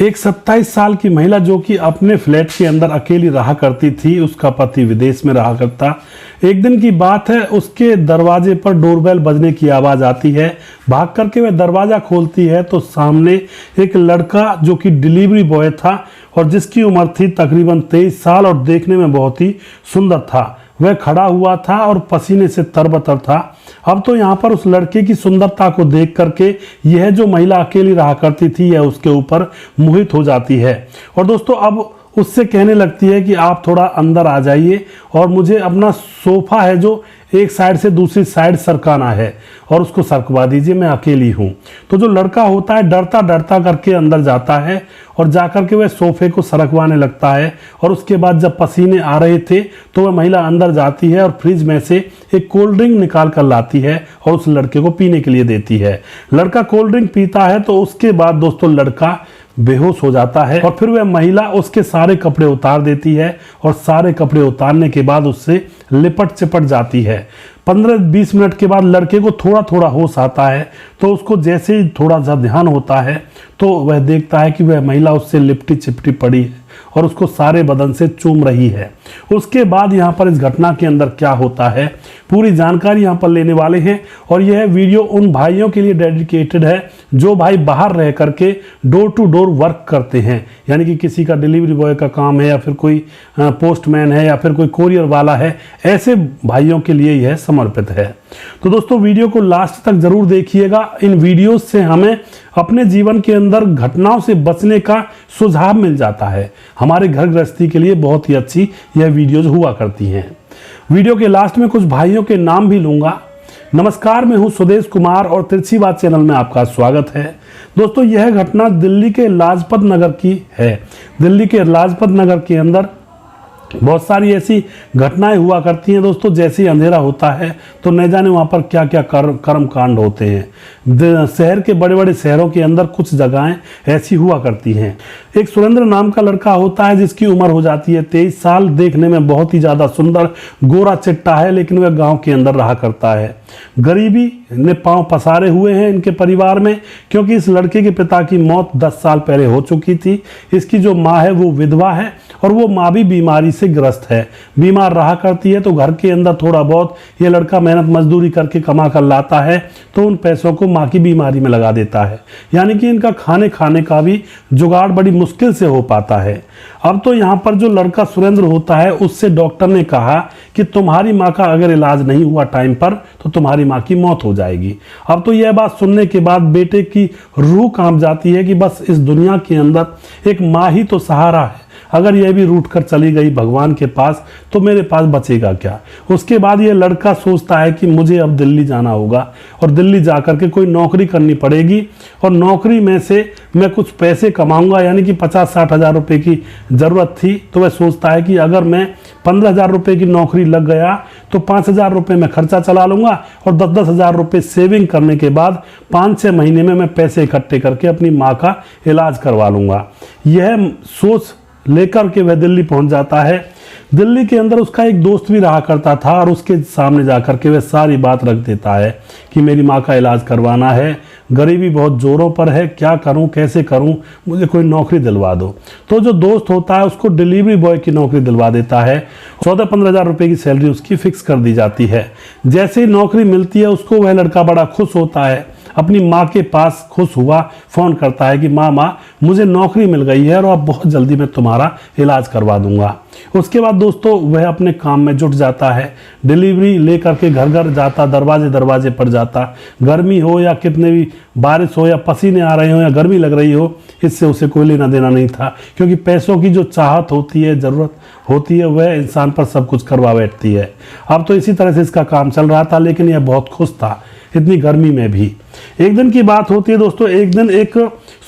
एक 27 साल की महिला जो कि अपने फ्लैट के अंदर अकेली रहा करती थी, उसका पति विदेश में रहा करता। एक दिन की बात है, उसके दरवाजे पर डोरबेल बजने की आवाज़ आती है। भाग करके वह दरवाज़ा खोलती है तो सामने एक लड़का जो कि डिलीवरी बॉय था और जिसकी उम्र थी तकरीबन 23 साल और देखने में बहुत ही सुंदर था। वह खड़ा हुआ था और पसीने से तरबतर था। अब तो यहाँ पर उस लड़के की सुंदरता को देख करके यह जो महिला अकेली रहा करती थी, यह उसके ऊपर मोहित हो जाती है और दोस्तों अब उससे कहने लगती है कि आप थोड़ा अंदर आ जाइए और मुझे अपना सोफा है जो एक साइड से दूसरी साइड सरकाना है और उसको सरकवा दीजिए, मैं अकेली हूँ। तो जो लड़का होता है डरता डरता करके अंदर जाता है और जाकर के वह सोफे को सरकवाने लगता है और उसके बाद जब पसीने आ रहे थे तो वह महिला अंदर जाती है और फ्रिज में से एक कोल्ड ड्रिंक निकाल कर लाती है और उस लड़के को पीने के लिए देती है। लड़का कोल्ड ड्रिंक पीता है तो उसके बाद दोस्तों लड़का बेहोश हो जाता है और फिर वह महिला उसके सारे कपड़े उतार देती है और सारे कपड़े उतारने के बाद उससे लिपट चिपट जाती है। 15-20 मिनट के बाद लड़के को थोड़ा थोड़ा होश आता है तो उसको जैसे ही थोड़ा सा ध्यान होता है तो वह देखता है कि वह महिला उससे लिपटी चिपटी पड़ी है और उसको सारे बदन से चूम रही है। उसके बाद यहाँ पर इस घटना के अंदर क्या होता है पूरी जानकारी यहाँ पर लेने वाले हैं और यह वीडियो उन भाइयों के लिए डेडिकेटेड है जो भाई बाहर रह करके डोर टू डोर वर्क करते हैं, यानी कि किसी का डिलीवरी बॉय का काम है या फिर कोई पोस्टमैन है या फिर कोई कोरियर वाला है, ऐसे भाइयों के लिए यह समर्पित है। तो दोस्तों वीडियो को लास्ट तक जरूर देखिएगा। इन वीडियोस से हमें अपने जीवन के अंदर घटनाओं से बचने का सुझाव मिल जाता है। हमारे घर गृहस्थी के लिए बहुत ही अच्छी यह वीडियोज हुआ करती हैं। वीडियो के लास्ट में कुछ भाइयों के नाम भी लूंगा। नमस्कार, मैं हूं सुदेश कुमार और तिरछी बात चैनल में आपका स्वागत है। दोस्तों यह घटना दिल्ली के लाजपत नगर की है। दिल्ली के लाजपत नगर के अंदर बहुत सारी ऐसी घटनाएं हुआ करती हैं दोस्तों। जैसे ही अंधेरा होता है तो न जाने वहाँ पर क्या क्या कर्म कांड होते हैं। शहर के बड़े बड़े शहरों के अंदर कुछ जगहें ऐसी हुआ करती हैं। एक सुरेंद्र नाम का लड़का होता है जिसकी उम्र हो जाती है 23 साल। देखने में बहुत ही ज़्यादा सुंदर गोरा चिट्टा है, लेकिन वह गाँव के अंदर रहा करता है। गरीबी ने पांव पसारे हुए हैं इनके परिवार में, क्योंकि इस लड़के के पिता की मौत 10 साल पहले हो चुकी थी। इसकी जो माँ है वो विधवा है और वो माँ भी बीमारी से ग्रस्त है। बीमार रहा करती है तो घर के अंदर थोड़ा बहुत ये लड़का मेहनत मजदूरी करके कमा कर लाता है तो उन पैसों को माँ की बीमारी में लगा देता है, यानी कि इनका खाने का भी जुगाड़ बड़ी मुश्किल से हो पाता है। अब तो यहाँ पर जो लड़का सुरेंद्र होता है उससे डॉक्टर ने कहा कि तुम्हारी माँ का अगर इलाज नहीं हुआ टाइम पर तो तुम्हारी माँ की मौत हो जाएगी। अब तो यह बात सुनने के बाद बेटे की रूह कांप जाती है कि बस इस दुनिया के अंदर एक माँ ही तो सहारा है, अगर यह भी रूठ कर चली गई भगवान के पास तो मेरे पास बचेगा क्या। उसके बाद यह लड़का सोचता है कि मुझे अब दिल्ली जाना होगा और दिल्ली जाकर के कोई नौकरी करनी पड़ेगी और नौकरी में से मैं कुछ पैसे कमाऊंगा, यानी कि 50-60 हज़ार रुपये की ज़रूरत थी। तो वह सोचता है कि अगर मैं 15,000 रुपये की नौकरी लग गया तो 5,000 रुपये में खर्चा चला लूँगा और 10-10 हज़ार रुपये सेविंग करने के बाद 5-6 महीने में मैं पैसे इकट्ठे करके अपनी माँ का इलाज करवा लूँगा। यह सोच लेकर के वह दिल्ली पहुंच जाता है। दिल्ली के अंदर उसका एक दोस्त भी रहा करता था और उसके सामने जाकर के वह सारी बात रख देता है कि मेरी माँ का इलाज करवाना है, गरीबी बहुत जोरों पर है, क्या करूं कैसे करूं, मुझे कोई नौकरी दिलवा दो। तो जो दोस्त होता है उसको डिलीवरी बॉय की नौकरी दिलवा देता है। 14-15 हज़ार रुपये की सैलरी उसकी फिक्स कर दी जाती है। जैसे ही नौकरी मिलती है उसको वह लड़का बड़ा खुश होता है, अपनी माँ के पास खुश हुआ फ़ोन करता है कि माँ मुझे नौकरी मिल गई है और अब बहुत जल्दी मैं तुम्हारा इलाज करवा दूंगा। उसके बाद दोस्तों वह अपने काम में जुट जाता है। डिलीवरी लेकर के घर घर जाता, दरवाजे दरवाजे पर जाता। गर्मी हो या कितने भी बारिश हो या पसीने आ रहे हो या गर्मी लग रही हो, इससे उसे कोई लेना देना नहीं था, क्योंकि पैसों की जो चाहत होती है, ज़रूरत होती है, वह इंसान पर सब कुछ करवा बैठती है। अब तो इसी तरह से इसका काम चल रहा था, लेकिन यह बहुत खुश था इतनी गर्मी में भी। एक दिन की बात होती है दोस्तों, एक दिन एक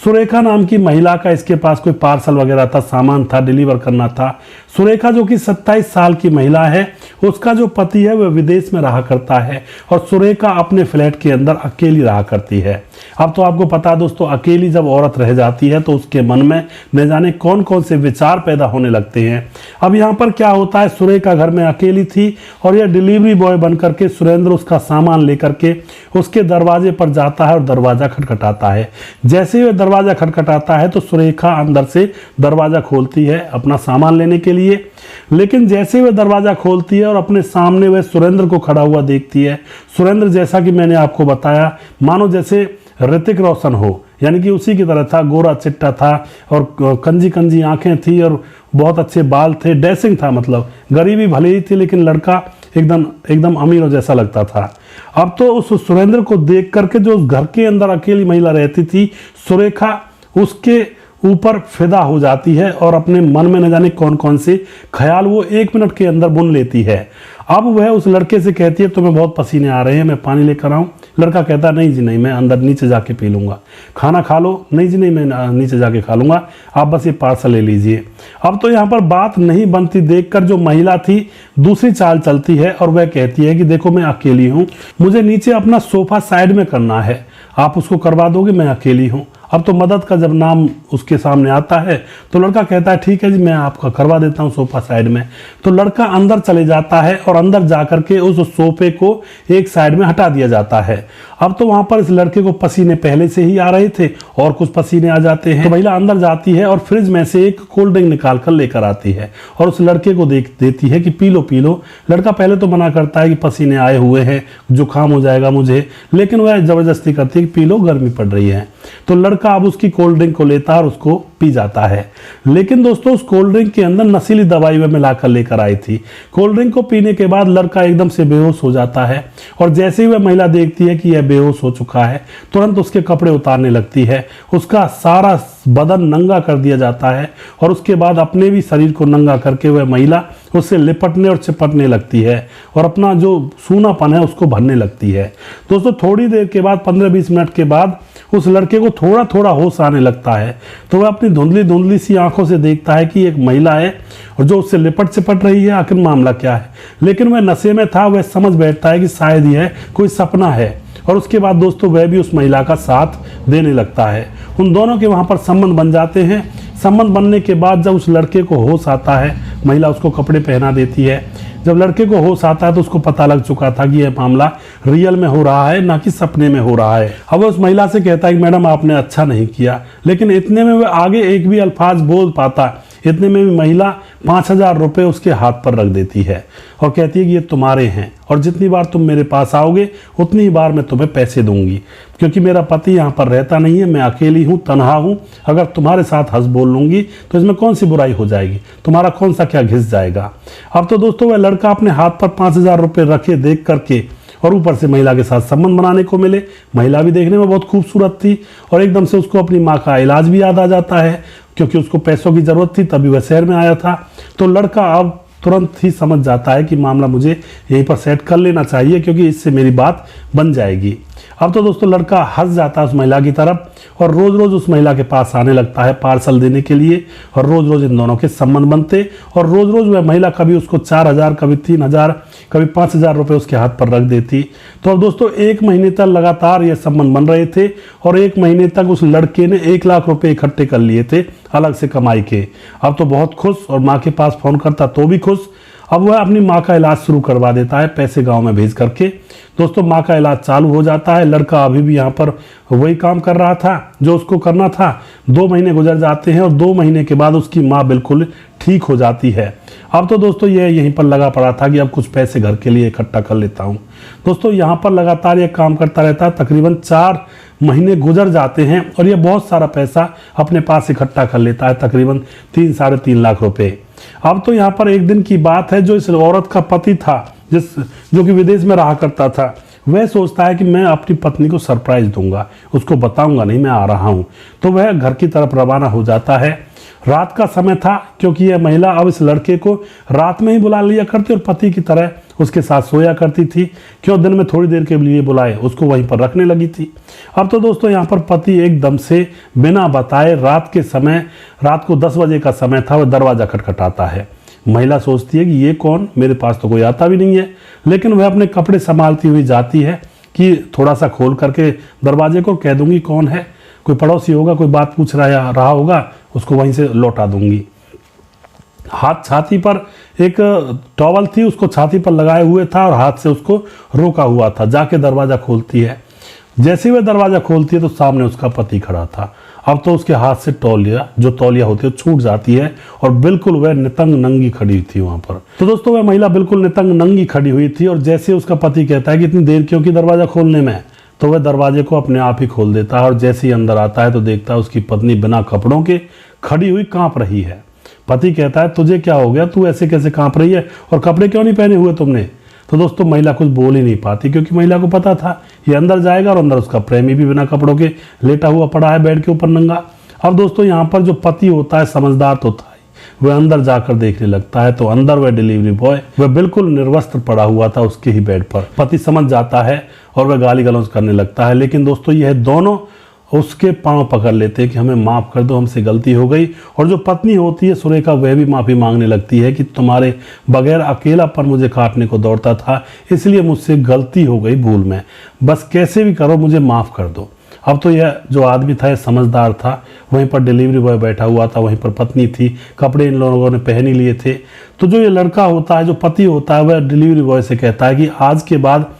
सुरेखा नाम की महिला का इसके पास कोई पार्सल वगैरह था, सामान था, डिलीवर करना था। सुरेखा जो कि 27 साल की महिला है, उसका जो पति है वह विदेश में रहा करता है और सुरेखा अपने फ्लैट के अंदर अकेली रहा करती है। अब तो आपको पता है दोस्तों, अकेली जब औरत रह जाती है तो उसके मन में न जाने कौन कौन से विचार पैदा होने लगते हैं। अब यहाँ पर क्या होता है, सुरेखा घर में अकेली थी और यह डिलीवरी बॉय बन करके सुरेंद्र उसका सामान लेकर के उसके दरवाजे पर जाता है और दरवाजा खटखटाता है। जैसे ही वह दरवाजा खटखटाता है तो सुरेखा अंदर से दरवाजा खोलती है अपना सामान लेने के लिए, लेकिन जैसे वह दरवाजा खोलती है और अपने सामने वह सुरेंद्र को खड़ा हुआ देखती है। सुरेंद्र जैसा कि मैंने आपको बताया, मानो जैसे ऋतिक रोशन हो, यानी कि उसी की तरह था, गोरा चिट्टा था और कंजी कंजी आंखें थी और बहुत अच्छे बाल थे, ड्रेसिंग था, मतलब गरीबी भले ही थी लेकिन लड़का एकदम एकदम अमीरों जैसा लगता था। अब तो उस सुरेंद्र को देख करके जो उस घर के अंदर अकेली महिला रहती थी, सुरेखा उसके ऊपर फिदा हो जाती है और अपने मन में न जाने कौन कौन से ख्याल वो 1 मिनट के अंदर बुन लेती है। अब वह उस लड़के से कहती है तुम्हें बहुत पसीने आ रहे हैं, मैं पानी लेकर आऊं? लड़का कहता नहीं जी नहीं, मैं अंदर नीचे जाके पी लूंगा। खाना खा लो? नहीं जी नहीं, मैं नीचे जाके खा लूंगा, आप बस ये पार्सल ले लीजिए। अब तो यहाँ पर बात नहीं बनती देखकर जो महिला थी दूसरी चाल चलती है और वह कहती है कि देखो मैं अकेली हूँ, मुझे नीचे अपना सोफा साइड में करना है, आप उसको करवा दोगे? मैं अकेली हूँ। अब तो मदद का जब नाम उसके सामने आता है तो लड़का कहता है ठीक है जी, मैं आपका करवा देता हूँ सोफा साइड में। तो लड़का अंदर चले जाता है और अंदर जाकर के उस सोफे को एक साइड में हटा दिया जाता है। अब तो वहां पर इस लड़के को पसीने पहले से ही आ रहे थे और कुछ पसीने आ जाते हैं। तो महिला अंदर जाती है और फ्रिज में से एक कोल्ड ड्रिंक निकाल कर लेकर आती है और उस लड़के को देख देती है कि पी लो पी लो। लड़का पहले तो मना करता है कि पसीने आए हुए हैं, जुकाम हो जाएगा मुझे, लेकिन वह जबरदस्ती करती है कि पी लो, गर्मी पड़ रही है। तो लड़का अब उसकी कोल्ड ड्रिंक को लेता है और उसको पी जाता है। लेकिन दोस्तों उस कोल्ड ड्रिंक के अंदर नशीली दवाई वह मिलाकर लेकर आई थी। कोल्ड ड्रिंक को पीने के बाद लड़का एकदम से बेहोश हो जाता है और जैसे ही वह महिला देखती है कि यह बेहोश हो चुका है, तुरंत उसके कपड़े उतारने लगती है। उसका सारा बदन नंगा कर दिया जाता है और उसके बाद अपने भी शरीर को नंगा करके वह महिला उससे लिपटने और चिपटने लगती है और अपना जो सूनापन है उसको भरने लगती है। दोस्तों थोड़ी देर के बाद 15-20 मिनट के बाद उस लड़के को थोड़ा थोड़ा होश आने लगता है। तो वह अपनी धुंधली धुंधली सी आंखों से देखता है कि एक महिला है और जो उससे लिपट चिपट रही है, आखिर मामला क्या है। लेकिन वह नशे में था, वह समझ बैठता है कि शायद यह कोई सपना है और उसके बाद दोस्तों वह भी उस महिला का साथ देने लगता है। उन दोनों के वहां पर संबंध बन जाते हैं। संबंध बनने के बाद जब उस लड़के को होश आता है, महिला उसको कपड़े पहना देती है। जब लड़के को होश आता है तो उसको पता लग चुका था कि यह मामला रियल में हो रहा है, ना कि सपने में हो रहा है। अब उस महिला से कहता है कि मैडम आपने अच्छा नहीं किया, लेकिन इतने में वह आगे एक भी अल्फाज बोल पाता, इतने में भी महिला 5,000 रुपये उसके हाथ पर रख देती है और कहती है कि ये तुम्हारे हैं और जितनी बार तुम मेरे पास आओगे उतनी बार मैं तुम्हें पैसे दूंगी, क्योंकि मेरा पति यहाँ पर रहता नहीं है, मैं अकेली हूँ, तनहा हूँ। अगर तुम्हारे साथ हंस बोल लूंगी तो इसमें कौन सी बुराई हो जाएगी, तुम्हारा कौन सा क्या घिस जाएगा। अब तो दोस्तों वह लड़का अपने हाथ पर 5,000 रुपये रखे देख करके और ऊपर से महिला के साथ संबंध बनाने को मिले। महिला भी देखने में बहुत खूबसूरत थी और एकदम से उसको अपनी माँ का इलाज भी याद आ जाता है, क्योंकि उसको पैसों की जरूरत थी, तभी वह शहर में आया था। तो लड़का अब तुरंत ही समझ जाता है कि मामला मुझे यहीं पर सेट कर लेना चाहिए, क्योंकि इससे मेरी बात बन जाएगी। अब तो दोस्तों लड़का हंस जाता है उस महिला की तरफ और रोज रोज उस महिला के पास आने लगता है पार्सल देने के लिए और रोज रोज इन दोनों के संबंध बनते और रोज रोज वह महिला कभी उसको 4,000, कभी 3,000, कभी 5,000 रुपये उसके हाथ पर रख देती। तो अब दोस्तों 1 महीने तक लगातार ये संबंध बन रहे थे और 1 महीने तक उस लड़के ने 1 लाख रुपए इकट्ठे कर लिए थे अलग से कमाई के। अब तो बहुत खुश और माँ के पास फोन करता तो भी खुश। अब वह अपनी माँ का इलाज शुरू करवा देता है पैसे गांव में भेज करके। दोस्तों माँ का इलाज चालू हो जाता है। लड़का अभी भी यहाँ पर वही काम कर रहा था जो उसको करना था। 2 महीने गुजर जाते हैं और 2 महीने के बाद उसकी माँ बिल्कुल ठीक हो जाती है। अब तो दोस्तों यह यहीं पर लगा पड़ा था कि अब कुछ पैसे घर के लिए इकट्ठा कर लेता हूँ। दोस्तों यहाँ पर लगातार ये काम करता रहता है। तकरीबन 4 महीने गुजर जाते हैं और ये बहुत सारा पैसा अपने पास इकट्ठा कर लेता है, तकरीबन 3-3.5 लाख रुपए। अब तो यहाँ पर एक दिन की बात है, जो इस औरत का पति था जो कि विदेश में रहा करता था, वह सोचता है कि मैं अपनी पत्नी को सरप्राइज दूंगा, उसको बताऊंगा नहीं मैं आ रहा हूं। तो वह घर की तरफ रवाना हो जाता है। रात का समय था, क्योंकि यह महिला अब इस लड़के को रात में ही बुला लिया करती और पति की तरह उसके साथ सोया करती थी। क्यों दिन में थोड़ी देर के लिए बुलाए, उसको वहीं पर रखने लगी थी। अब तो दोस्तों यहाँ पर पति एकदम से बिना बताए रात को 10 बजे का समय था, वह दरवाजा खटखटाता है। महिला सोचती है कि ये कौन, मेरे पास तो कोई आता भी नहीं है, लेकिन वह अपने कपड़े संभालती हुई जाती है कि थोड़ा सा खोल करके दरवाजे को कह दूंगी कौन है, कोई पड़ोसी होगा, कोई बात पूछ रहा होगा, उसको वहीं से लौटा दूंगी। हाथ छाती पर एक टॉवल थी, उसको छाती पर लगाए हुए था और हाथ से उसको रोका हुआ था। जाके दरवाज़ा खोलती है। जैसे ही वह दरवाज़ा खोलती है तो सामने उसका पति खड़ा था। अब तो उसके हाथ से तौलिया, जो तौलिया होती है, छूट जाती है और बिल्कुल वह नितंग नंगी खड़ी थी वहां पर। तो दोस्तों वह महिला बिल्कुल नितंग नंगी खड़ी हुई थी और जैसे उसका पति कहता है कि इतनी देर क्यों की दरवाज़ा खोलने में, तो वह दरवाजे को अपने आप ही खोल देता है और जैसे ही अंदर आता है तो देखता है उसकी पत्नी बिना कपड़ों के खड़ी हुई कांप रही है। पति कहता है तुझे क्या हो गया, तू ऐसे कैसे कांप रही है और कपड़े क्यों नहीं पहने हुए तुमने। तो दोस्तों महिला कुछ बोल ही नहीं पाती, क्योंकि महिला को पता था ये अंदर जाएगा और अंदर उसका प्रेमी भी बिना कपड़ों के लेटा हुआ पड़ा है बेड के ऊपर नंगा। अब दोस्तों यहाँ पर जो पति होता है, समझदार तो था ही, वह अंदर जाकर देखने लगता है तो अंदर वह डिलीवरी बॉय वह बिल्कुल निर्वस्त्र पड़ा हुआ था उसके ही बेड पर। पति समझ जाता है और वह गाली गलौज करने लगता है, लेकिन दोस्तों यह दोनों उसके पांव पकड़ लेते हैं कि हमें माफ़ कर दो, हमसे गलती हो गई। और जो पत्नी होती है सुरेखा, वह भी माफ़ी मांगने लगती है कि तुम्हारे बगैर अकेलापन मुझे काटने को दौड़ता था, इसलिए मुझसे गलती हो गई भूल में, बस कैसे भी करो मुझे माफ़ कर दो। अब तो यह जो आदमी था यह समझदार था, वहीं पर डिलीवरी बॉय बैठा हुआ था, वहीं पर पत्नी थी, कपड़े इन लोगों ने पहन ही लिए थे। तो जो ये लड़का होता है, जो पति होता है, वह डिलीवरी बॉय से कहता है कि आज के बाद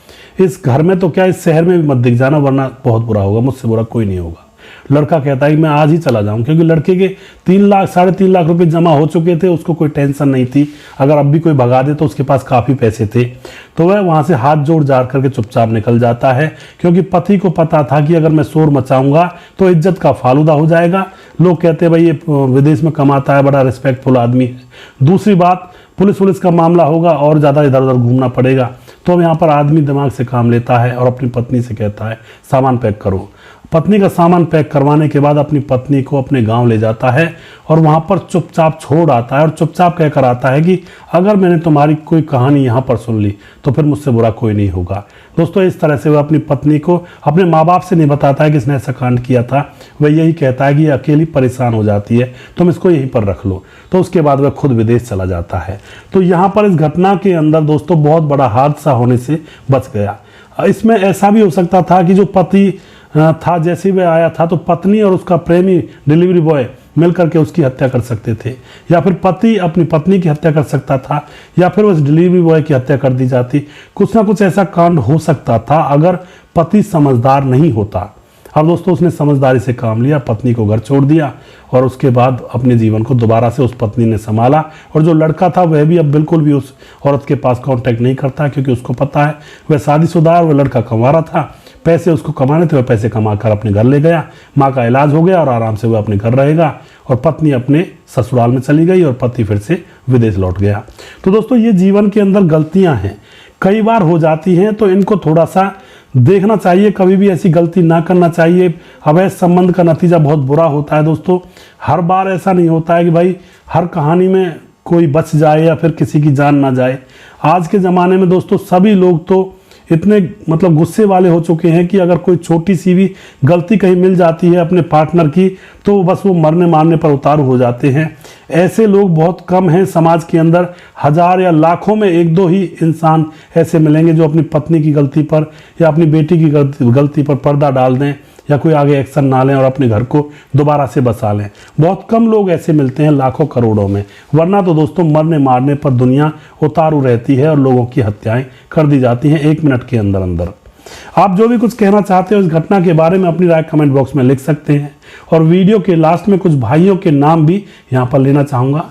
इस घर में तो क्या इस शहर में भी मत दिख जाना, वरना बहुत बुरा होगा, मुझसे बुरा कोई नहीं होगा। लड़का कहता है कि मैं आज ही चला जाऊं, क्योंकि लड़के के 3 लाख 3.5 लाख रुपए जमा हो चुके थे, उसको कोई टेंशन नहीं थी। अगर अब भी कोई भगा दे तो उसके पास काफ़ी पैसे थे। तो वह वहां से हाथ जोड़ जार करके चुपचाप निकल जाता है, क्योंकि पति को पता था कि अगर मैं शोर मचाऊंगा तो इज्जत का फालूदा हो जाएगा। लोग कहते हैं भाई ये विदेश में कमाता है, बड़ा रिस्पेक्टफुल आदमी है। दूसरी बात, पुलिस का मामला होगा और ज़्यादा इधर उधर घूमना पड़ेगा। तो अब यहाँ पर आदमी दिमाग से काम लेता है और अपनी पत्नी से कहता है सामान पैक करो। पत्नी का सामान पैक करवाने के बाद अपनी पत्नी को अपने गांव ले जाता है और वहां पर चुपचाप छोड़ आता है और चुपचाप कहकर आता है कि अगर मैंने तुम्हारी कोई कहानी यहाँ पर सुन ली तो फिर मुझसे बुरा कोई नहीं होगा। दोस्तों इस तरह से वह अपनी पत्नी को अपने माँ बाप से नहीं बताता है कि इसने ऐसा कांड किया था, वह यही कहता है कि ये अकेली परेशान हो जाती है, तुम इसको यहीं पर रख लो। तो उसके बाद वह खुद विदेश चला जाता है। तो यहाँ पर इस घटना के अंदर दोस्तों बहुत बड़ा हादसा होने से बच गया। इसमें ऐसा भी हो सकता था कि जो पति था, जैसे वह आया था तो पत्नी और उसका प्रेमी डिलीवरी बॉय मिलकर के उसकी हत्या कर सकते थे, या फिर पति अपनी पत्नी की हत्या कर सकता था, या फिर उस डिलीवरी बॉय की हत्या कर दी जाती। कुछ ना कुछ ऐसा कांड हो सकता था अगर पति समझदार नहीं होता। अब दोस्तों उसने समझदारी से काम लिया, पत्नी को घर छोड़ दिया और उसके बाद अपने जीवन को दोबारा से उस पत्नी ने संभाला। और जो लड़का था वह भी अब बिल्कुल भी उस औरत के पास कांटेक्ट नहीं करता, क्योंकि उसको पता है वह शादीशुदा है, वह लड़का कमा रहा था, पैसे उसको कमाने थे, वह पैसे कमा कर अपने घर ले गया, माँ का इलाज हो गया और आराम से वह अपने घर रहेगा। और पत्नी अपने ससुराल में चली गई और पति फिर से विदेश लौट गया। तो दोस्तों ये जीवन के अंदर गलतियां हैं, कई बार हो जाती हैं, तो इनको थोड़ा सा देखना चाहिए, कभी भी ऐसी गलती ना करना चाहिए। अवैध संबंध का नतीजा बहुत बुरा होता है दोस्तों। हर बार ऐसा नहीं होता है कि भाई हर कहानी में कोई बच जाए या फिर किसी की जान ना जाए। आज के ज़माने में दोस्तों सभी लोग तो इतने गुस्से वाले हो चुके हैं कि अगर कोई छोटी सी भी गलती कहीं मिल जाती है अपने पार्टनर की तो बस वो मरने मारने पर उतारू हो जाते हैं। ऐसे लोग बहुत कम हैं समाज के अंदर, 1000 या लाखों में 1-2 ही इंसान ऐसे मिलेंगे जो अपनी पत्नी की गलती पर या अपनी बेटी की गलती पर पर्दा डाल दें या कोई आगे एक्शन ना लें और अपने घर को दोबारा से बसा लें। बहुत कम लोग ऐसे मिलते हैं लाखों करोड़ों में, वरना तो दोस्तों मरने मारने पर दुनिया उतारू रहती है और लोगों की हत्याएं कर दी जाती हैं 1 मिनट के अंदर अंदर। आप जो भी कुछ कहना चाहते हो इस घटना के बारे में अपनी राय कमेंट बॉक्स में लिख सकते हैं। और वीडियो के लास्ट में कुछ भाइयों के नाम भी यहाँ पर लेना चाहूँगा।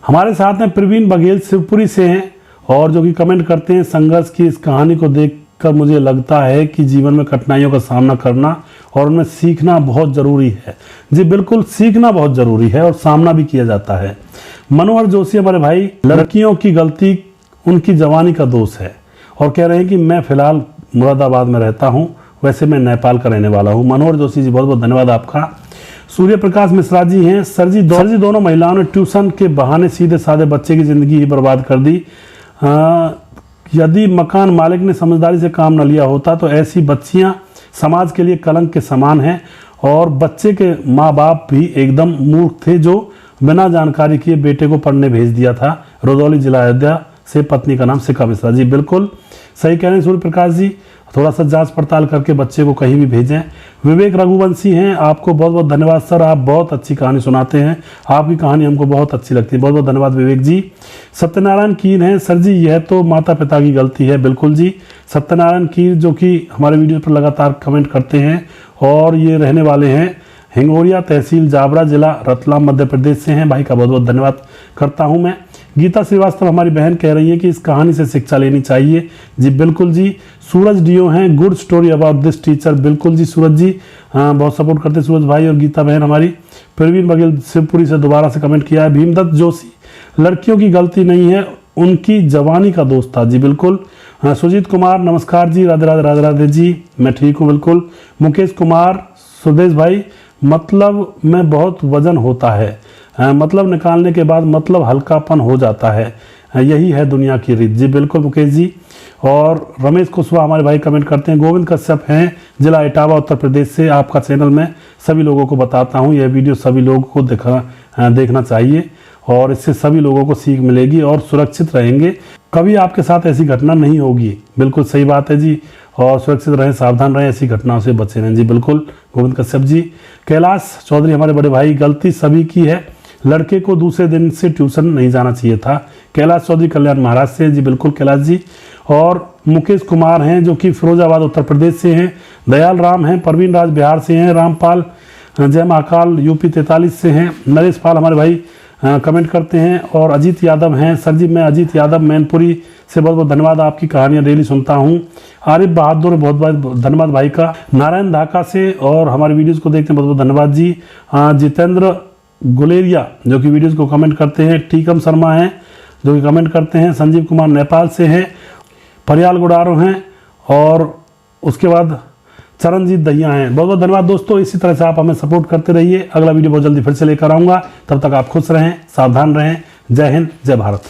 हमारे साथ में प्रवीण बघेल शिवपुरी से हैं और जो कि कमेंट करते हैं, संघर्ष की इस कहानी को देखकर मुझे लगता है कि जीवन में कठिनाइयों का सामना करना और उनमें सीखना बहुत ज़रूरी है। जी बिल्कुल, सीखना बहुत ज़रूरी है और सामना भी किया जाता है। मनोहर जोशी हमारे भाई, लड़कियों की गलती उनकी जवानी का दोष है और कह रहे हैं कि मैं फ़िलहाल मुरादाबाद में रहता हूं, वैसे मैं नेपाल का रहने वाला हूं। मनोहर जोशी जी बहुत बहुत धन्यवाद आपका। सूर्य प्रकाश मिश्रा जी हैं, सर जी दोनों महिलाओं ने ट्यूशन के बहाने सीधे साधे बच्चे की ज़िंदगी ही बर्बाद कर दी। यदि मकान मालिक ने समझदारी से काम न लिया होता तो ऐसी बच्चियां समाज के लिए कलंक के समान हैं और बच्चे के माँ बाप भी एकदम मूर्ख थे जो बिना जानकारी किए बेटे को पढ़ने भेज दिया था। रुदौली जिला अयोध्या से पत्नी का नाम शिखा मिश्रा। जी बिल्कुल सही कह रहे हैं सूर्य प्रकाश जी, थोड़ा सा जांच पड़ताल करके बच्चे को कहीं भी भेजें। विवेक रघुवंशी हैं, आपको बहुत बहुत धन्यवाद सर, आप बहुत अच्छी कहानी सुनाते हैं, आपकी कहानी हमको बहुत अच्छी लगती है। बहुत बहुत धन्यवाद विवेक जी। सत्यनारायण कीर हैं, सर जी यह तो माता पिता की गलती है। बिल्कुल जी, सत्यनारायण कीर जो कि हमारे वीडियो पर लगातार कमेंट करते हैं और ये रहने वाले हैं हिंगोरिया तहसील जाबरा जिला रतलाम मध्य प्रदेश से हैं। भाई का बहुत बहुत धन्यवाद करता हूं मैं। गीता श्रीवास्तव हमारी बहन कह रही है कि इस कहानी से शिक्षा लेनी चाहिए। जी बिल्कुल जी। सूरज डीओ हैं, good story about this teacher. बिल्कुल जी सूरज जी, हाँ बहुत सपोर्ट करते सूरज भाई। और गीता बहन हमारी प्रवीण बघेल शिवपुरी से दोबारा से कमेंट किया है। भीमदत्त जोशी, लड़कियों की गलती नहीं है, उनकी जवानी का दोस्त था। जी बिल्कुल। हाँ सुजीत कुमार नमस्कार जी, राधे राधे राधे राधे जी, मैं ठीक हूँ बिल्कुल। मुकेश कुमार, सुदेश भाई, मतलब में बहुत वजन होता है, मतलब निकालने के बाद मतलब हल्कापन हो जाता है, यही है दुनिया की रीत। जी बिल्कुल मुकेश जी। और रमेश कुशवाहा हमारे भाई कमेंट करते हैं। गोविंद कश्यप हैं, जिला इटावा उत्तर प्रदेश से। आपका चैनल में सभी लोगों को बताता हूँ, यह वीडियो सभी लोगों को देखना चाहिए और इससे सभी लोगों को सीख मिलेगी और सुरक्षित रहेंगे। कभी आपके साथ ऐसी घटना नहीं होगी। बिल्कुल सही बात है जी। और सुरक्षित रहें, सावधान रहें, ऐसी घटनाओं से बचे रहें। जी बिल्कुल गोविंद कश्यप जी। कैलाश चौधरी हमारे बड़े भाई, गलती सभी की है, लड़के को दूसरे दिन से ट्यूशन नहीं जाना चाहिए था। कैलाश चौधरी कल्याण महाराज से। जी बिल्कुल कैलाश जी। और मुकेश कुमार हैं जो कि फिरोजाबाद उत्तर प्रदेश से हैं। दयाल राम हैं, परवीन राज बिहार से हैं। रामपाल जय महाकाल यूपी 43 से हैं। नरेश पाल हमारे भाई कमेंट करते हैं। और अजीत यादव हैं, सर जी मैं अजीत यादव मैनपुरी से, बहुत बहुत धन्यवाद, आपकी कहानियां डेली सुनता हूं। आरिफ बहादुर, बहुत बहुत धन्यवाद भाई का। नारायण ढाका से, और हमारे वीडियोस को देखते हैं, बहुत बहुत धन्यवाद जी। जितेंद्र गुलेरिया जो कि वीडियोस को कमेंट करते हैं। टीकम शर्मा हैं जो कि कमेंट करते हैं। संजीव कुमार नेपाल से हैं। परियाल गुडारो हैं। और उसके बाद चरणजीत दहिया हैं। बहुत बहुत धन्यवाद दोस्तों, इसी तरह से आप हमें सपोर्ट करते रहिए। अगला वीडियो बहुत जल्दी फिर से लेकर आऊँगा, तब तक आप खुश रहें, सावधान रहें। जय हिंद, जय भारत।